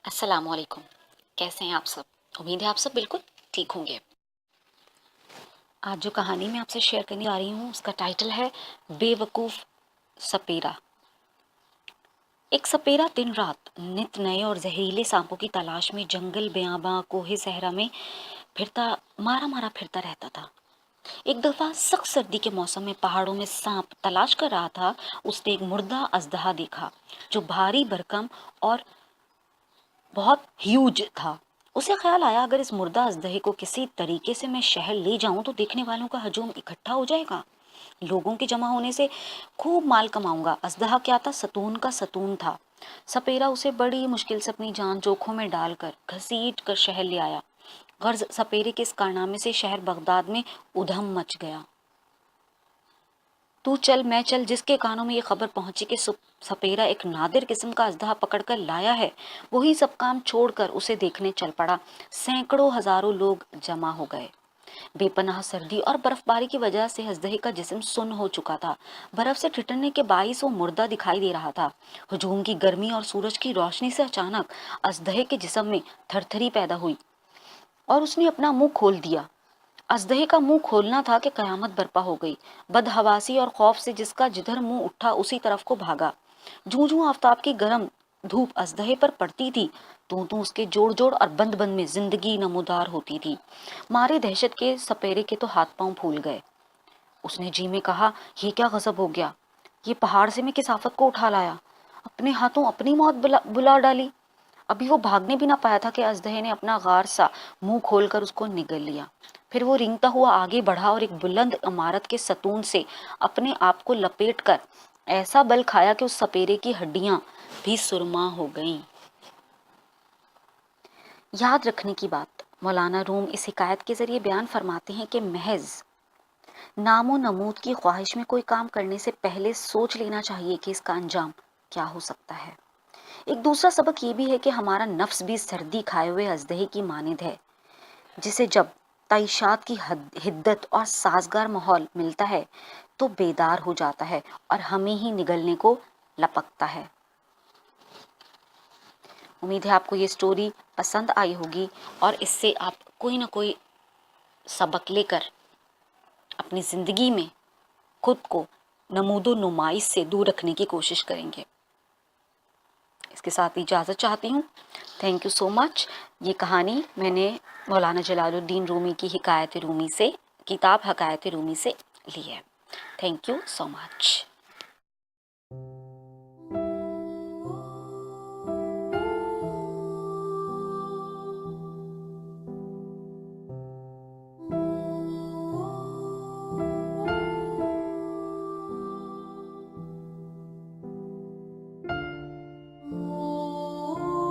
السلام علیکم، کیسے ہیں آپ سب؟ امید ہے آپ سب بالکل ٹھیک ہوں گے۔ آج جو کہانی میں آپ سے شیئر کرنے جا رہی ہوں اس کا ٹائٹل ہے بے وقوف سپیرا۔ ایک سپیرا دن رات نت نئے اور زہریلے سانپوں کی تلاش میں جنگل بیاباں کوہ صحرا میں مارا پھرتا رہتا تھا۔ ایک دفعہ سخت سردی کے موسم میں پہاڑوں میں سانپ تلاش کر رہا تھا، اس نے ایک مردہ اژدہا دیکھا جو بھاری بھرکم اور بہت ہیوج تھا۔ اسے خیال آیا اگر اس مردہ اژدہے کو کسی طریقے سے میں شہر لے جاؤں تو دیکھنے والوں کا ہجوم اکٹھا ہو جائے گا، لوگوں کے جمع ہونے سے خوب مال کماؤں گا۔ اژدہا کیا تھا؟ ستون کا ستون تھا۔ سپیرا اسے بڑی مشکل سے اپنی جان جوکھوں میں ڈال کر گھسیٹ کر شہر لے آیا۔ غرض سپیرے کے اس کارنامے سے شہر بغداد میں ادھم مچ گیا۔ تو چل میں چل جس کے کانوں میں یہ خبر پہنچی کہ سپیرا ایک نادر قسم کا اژدہا پکڑ کر لایا ہے، وہی سب کام چھوڑ کر اسے دیکھنے چل پڑا۔ سینکڑوں ہزاروں لوگ جمع ہو گئے۔ بے پناہ سردی اور برف باری کی وجہ سے اژدہے کا جسم سن ہو چکا تھا۔ برف سے ٹھٹرنے کے باعث وہ مردہ دکھائی دے رہا تھا۔ ہجوم کی گرمی اور سورج کی روشنی سے اچانک اژدہے کے جسم میں تھر تھری پیدا ہوئی اور اس نے اپنا منہ کھول دیا۔ اژدہے کا منہ کھولنا تھا کہ قیامت برپا ہو گئی۔ بدحواسی اور خوف سے جس کا جدھر منہ اٹھا اسی طرف کو بھاگا۔ جوں جوں آفتاب کی گرم دھوپ اژدہے پر پڑتی تھی تو اس کے جوڑ جوڑ اور بند بند میں زندگی نمودار ہوتی تھی۔ مارے دہشت کے سپیرے کے تو ہاتھ پاؤں پھول گئے۔ اس نے جی میں کہا، یہ کیا غضب ہو گیا؟ یہ پہاڑ سے میں کس آفت کو اٹھا لایا؟ اپنے ہاتھوں اپنی موت بلا ڈالی۔ ابھی وہ بھاگنے بھی نہ پایا تھا کہ اژدہے نے اپنا غار سا منہ کھول کر اس کو نگل لیا۔ پھر وہ رینگتا ہوا آگے بڑھا اور ایک بلند عمارت کے ستون سے اپنے آپ کو لپیٹ کر ایسا بل کھایا کہ اس سپیرے کی ہڈیاں بھی سرما ہو گئیں۔ یاد رکھنے کی بات، مولانا روم اس حکایت کے ذریعے بیان فرماتے ہیں کہ محض نام و نمود کی خواہش میں کوئی کام کرنے سے پہلے سوچ لینا چاہیے کہ اس کا انجام کیا ہو سکتا ہے۔ ایک دوسرا سبق یہ بھی ہے کہ ہمارا نفس بھی سردی کھائے ہوئے اژدہے کی مانند ہے، جسے جب تعیشات کی حدت اور سازگار ماحول ملتا ہے تو بیدار ہو جاتا ہے اور ہمیں ہی نگلنے کو لپکتا ہے۔ امید ہے آپ کو یہ سٹوری پسند آئی ہوگی اور اس سے آپ کوئی نہ کوئی سبق لے کر اپنی زندگی میں خود کو نمود و نمائش سے دور رکھنے کی کوشش کریں گے۔ اس کے ساتھ اجازت چاہتی ہوں۔ تھینک یو سو مچ۔ یہ کہانی میں نے مولانا جلال الدین رومی کی حکایت رومی سے، کتاب حکایت رومی سے لی ہے۔ Thank you so much.